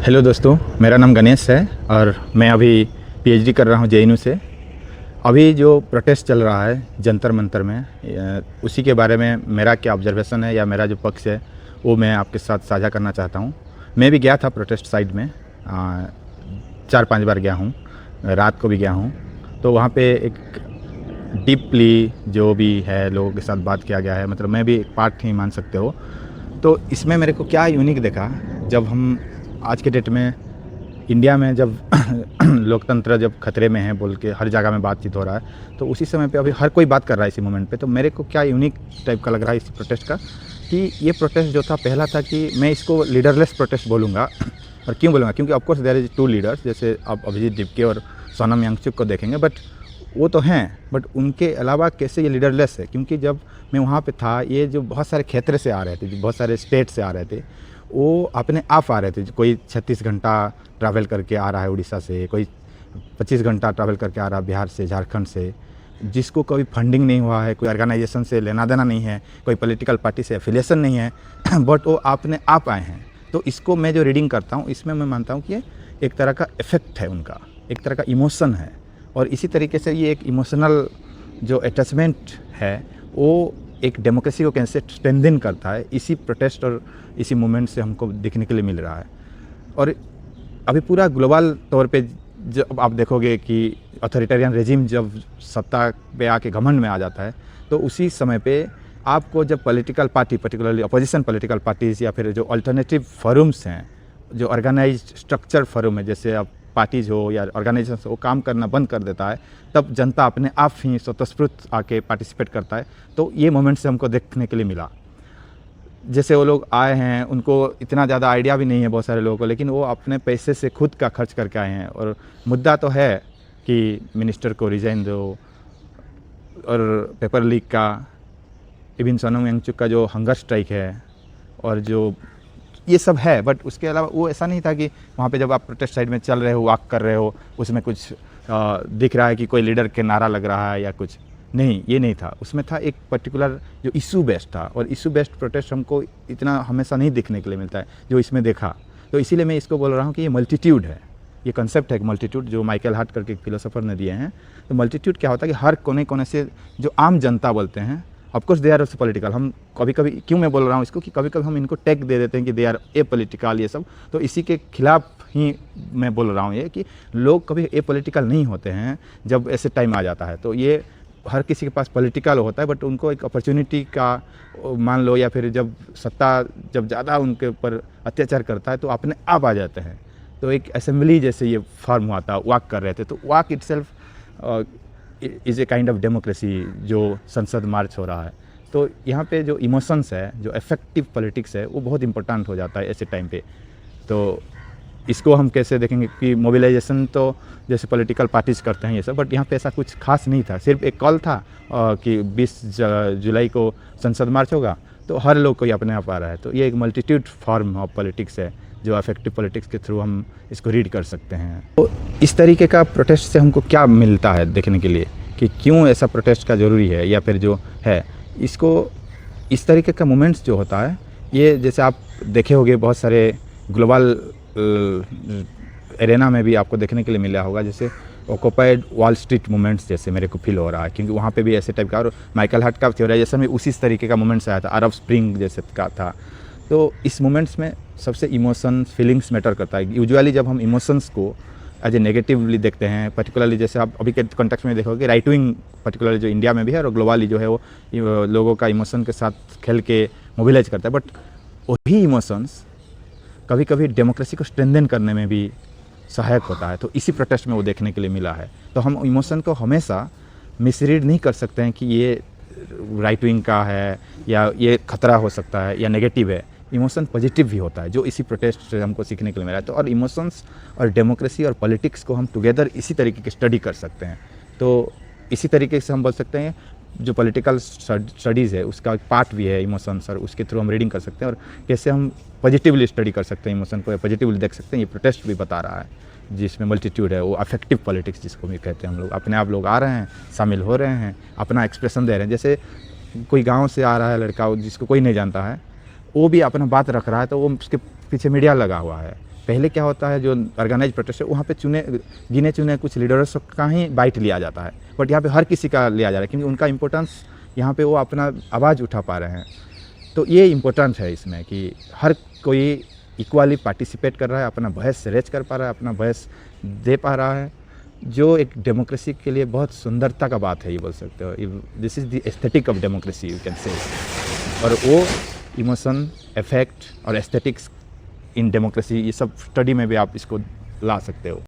Hello दोस्तों, मेरा नाम गणेश है और मैं अभी पीएचडी कर रहा हूँ जेएनयू से। अभी जो प्रोटेस्ट चल रहा है जंतर मंतर में, उसी के बारे में मेरा क्या ऑब्जर्वेशन है या मेरा जो पक्ष है वो मैं आपके साथ साझा करना चाहता हूँ। मैं भी गया था प्रोटेस्ट साइड में, 4-5 बार गया हूँ, रात को भी गया हूँ। तो वहाँ पे एक डीपली जो भी है लोगों के साथ बात किया गया है, मतलब मैं भी एक पार्ट ही मान सकते हो। तो इसमें मेरे को क्या यूनिक देखा, जब हम आज के डेट में इंडिया में जब लोकतंत्र जब खतरे में है बोल के हर जगह में बातचीत हो रहा है, तो उसी समय पे अभी हर कोई बात कर रहा है इसी मोमेंट पे। तो मेरे को क्या यूनिक टाइप का लग रहा है इस प्रोटेस्ट का, कि ये प्रोटेस्ट जो था पहला था कि मैं इसको लीडरलेस प्रोटेस्ट बोलूँगा। और क्यों बोलूँगा, क्योंकि ऑफकोर्स देयर इज 2 लीडर्स, जैसे आप अभिजीत दीपके और सोनम वांगचुक को देखेंगे, बट वो तो हैं, बट उनके अलावा कैसे ये लीडरलेस है। क्योंकि जब मैं वहाँ पे था, ये जो बहुत सारे क्षेत्र से आ रहे थे, जो बहुत सारे स्टेट से आ रहे थे, वो अपने आप आ रहे थे। कोई 36 घंटा ट्रैवल करके आ रहा है उड़ीसा से, कोई 25 घंटा ट्रैवल करके आ रहा है बिहार से, झारखंड से, जिसको कोई फंडिंग नहीं हुआ है, कोई ऑर्गेनाइजेशन से लेना देना नहीं है, कोई पॉलिटिकल पार्टी से एफिलिएशन नहीं है, बट वो अपने आप आए हैं। तो इसको मैं जो रीडिंग करता हूँ, इसमें मैं मानता हूँ कि ये एक तरह का इफेक्ट है उनका, एक तरह का इमोशन है। और इसी तरीके से ये एक इमोशनल जो अटैचमेंट है वो एक डेमोक्रेसी को कैसे स्ट्रेंथन करता है, इसी प्रोटेस्ट और इसी मूवमेंट से हमको देखने के लिए मिल रहा है। और अभी पूरा ग्लोबल तौर पे जब आप देखोगे कि अथॉरिटेरियन रेजिम जब सत्ता पे आके घमंड में आ जाता है, तो उसी समय पे आपको जब political party, particularly opposition political parties या फिर जो अल्टरनेटिव फोरम्स हैं, जो ऑर्गेनाइज्ड स्ट्रक्चर फोरम है, जैसे आप पार्टीज़ हो या ऑर्गेनाइजेशन वो काम करना बंद कर देता है, तब जनता अपने आप ही स्वतःस्फूर्त आके पार्टिसिपेट करता है। तो ये मोमेंट से हमको देखने के लिए मिला। जैसे वो लोग आए हैं, उनको इतना ज़्यादा आइडिया भी नहीं है बहुत सारे लोगों को, लेकिन वो अपने पैसे से खुद का खर्च करके आए हैं। और मुद्दा तो है कि मिनिस्टर को रिजाइन दो, और पेपर लीक का, इवन सोनम वांगचुक का जो हंगर स्ट्राइक है, और जो ये सब है। बट उसके अलावा वो ऐसा नहीं था कि वहाँ पे जब आप प्रोटेस्ट साइड में चल रहे हो, वॉक कर रहे हो, उसमें कुछ दिख रहा है कि कोई लीडर के नारा लग रहा है या कुछ नहीं, ये नहीं था। उसमें था एक पर्टिकुलर जो इशू बेस्ड था, और इशू बेस्ड प्रोटेस्ट हमको इतना हमेशा नहीं देखने के लिए मिलता है जो इसमें देखा। तो इसीलिए मैं इसको बोल रहा हूँ कि ये मल्टीट्यूड है, ये कंसेप्ट है मल्टीट्यूड, जो माइकल हार्ट करके एक फिलोसोफर ने दिए हैं। तो मल्टीट्यूड क्या होता है कि हर कोने कोने से जो आम जनता बोलते हैं, of course they are also political. हम कभी कभी, क्यों मैं बोल रहा हूँ इसको, कि कभी कभी हम इनको टैग दे देते हैं कि दे आर ए पॉलिटिकल, ये सब। तो इसी के खिलाफ ही मैं बोल रहा हूँ ये, कि लोग कभी ए पॉलिटिकल नहीं होते हैं जब ऐसे टाइम आ जाता है। तो ये हर किसी के पास पॉलिटिकल होता है, बट उनको एक अपॉर्चुनिटी का मान लो, या फिर जब सत्ता जब ज़्यादा उनके ऊपर अत्याचार करता है तो अपने आप आ जाते हैं। तो एक असेंबली जैसे ये फॉर्म हुआ था, वॉक कर रहे थे, तो walk itself is a kind of democracy, जो संसद मार्च हो रहा है। तो यहाँ पे जो इमोशंस है, जो इफेक्टिव पॉलिटिक्स है, वो बहुत इंपॉर्टेंट हो जाता है ऐसे टाइम पे। तो इसको हम कैसे देखेंगे कि मोबिलाइजेशन तो जैसे पॉलिटिकल पार्टीज करते हैं ये सब, बट यहाँ पे ऐसा कुछ खास नहीं था। सिर्फ एक कॉल था कि 20 जुलाई को संसद मार्च होगा, तो हर लोग कोई अपने आप आ रहा है। तो ये एक मल्टीट्यूड फॉर्म ऑफ पॉलिटिक्स है, जो इफेक्टिव पॉलिटिक्स के थ्रू हम इसको रीड कर सकते हैं। तो इस तरीके का प्रोटेस्ट से हमको क्या मिलता है देखने के लिए, कि क्यों ऐसा प्रोटेस्ट का ज़रूरी है, या फिर जो है इसको, इस तरीके का मोमेंट्स जो होता है, ये जैसे आप देखे होंगे बहुत सारे ग्लोबल एरेना में भी आपको देखने के लिए मिला होगा, जैसे ऑक्यूपाइड वॉल स्ट्रीट मूवमेंट्स जैसे मेरे को फील हो रहा है, क्योंकि वहाँ पे भी ऐसे टाइप का, और माइकल हार्ट का थियोराइजेशन भी उसी तरीके का मूवमेंट्स आया था, अरब स्प्रिंग जैसे का था। तो इस मूवमेंट्स में सबसे इमोशंस, फीलिंग्स मैटर करता है। यूजुअली जब हम इमोशंस को एज ए नेगेटिवली देखते हैं, पर्टिकुलरली जैसे आप अभी के कॉन्टेक्स्ट में देखोगे, राइट विंग पर्टिकुलरली जो इंडिया में भी है और ग्लोबली जो है, वो लोगों का इमोशन के साथ खेल के मोबिलाइज करता है। बट वही इमोशंस कभी कभी डेमोक्रेसी को स्ट्रेंथन करने में भी सहायक होता है। तो इसी प्रोटेस्ट में वो देखने के लिए मिला है। तो हम इमोशन को हमेशा मिसरीड नहीं कर सकते हैं कि ये राइट विंग का है, या ये खतरा हो सकता है, या नेगेटिव है। इमोशन पॉजिटिव भी होता है, जो इसी प्रोटेस्ट से हमको सीखने के लिए मिला है। तो और इमोशंस और डेमोक्रेसी और पॉलिटिक्स को हम टुगेदर इसी तरीके की स्टडी कर सकते हैं। तो इसी तरीके से हम बोल सकते हैं जो पॉलिटिकल स्टडीज़ है उसका एक पार्ट भी है इमोशंस, और उसके थ्रू हम रीडिंग कर सकते हैं, और कैसे हम पॉजिटिवली स्टडी कर सकते हैं इमोशन को, या पॉजिटिवली देख सकते हैं। ये प्रोटेस्ट भी बता रहा है, जिसमें मल्टीट्यूड है, वो अफेक्टिव पॉलिटिक्स जिसको भी कहते हैं हम लोग। अपने आप लोग आ रहे हैं, शामिल हो रहे हैं, अपना एक्सप्रेशन दे रहे हैं। जैसे कोई गाँव से आ रहा है लड़का, जिसको कोई नहीं जानता है, वो भी अपना बात रख रहा है, तो वो उसके पीछे मीडिया लगा हुआ है। पहले क्या होता है, जो ऑर्गेनाइज प्रोटेस्ट है वहाँ पे गिने चुने कुछ लीडर्स का ही बाइट लिया जाता है, बट यहाँ पे हर किसी का लिया जा रहा है, क्योंकि उनका इम्पोर्टेंस यहाँ पे वो अपना आवाज़ उठा पा रहे हैं। तो ये इम्पोर्टेंट है इसमें कि हर कोई इक्वली पार्टिसिपेट कर रहा है, अपना वॉइस रेज कर पा रहा है, अपना वॉइस दे पा रहा है, जो एक डेमोक्रेसी के लिए बहुत सुंदरता का बात है, ये बोल सकते हो। This is the aesthetic of democracy, you can say. और वो इमोशन, इफेक्ट और एस्थेटिक्स इन डेमोक्रेसी, ये सब स्टडी में भी आप इसको ला सकते हो।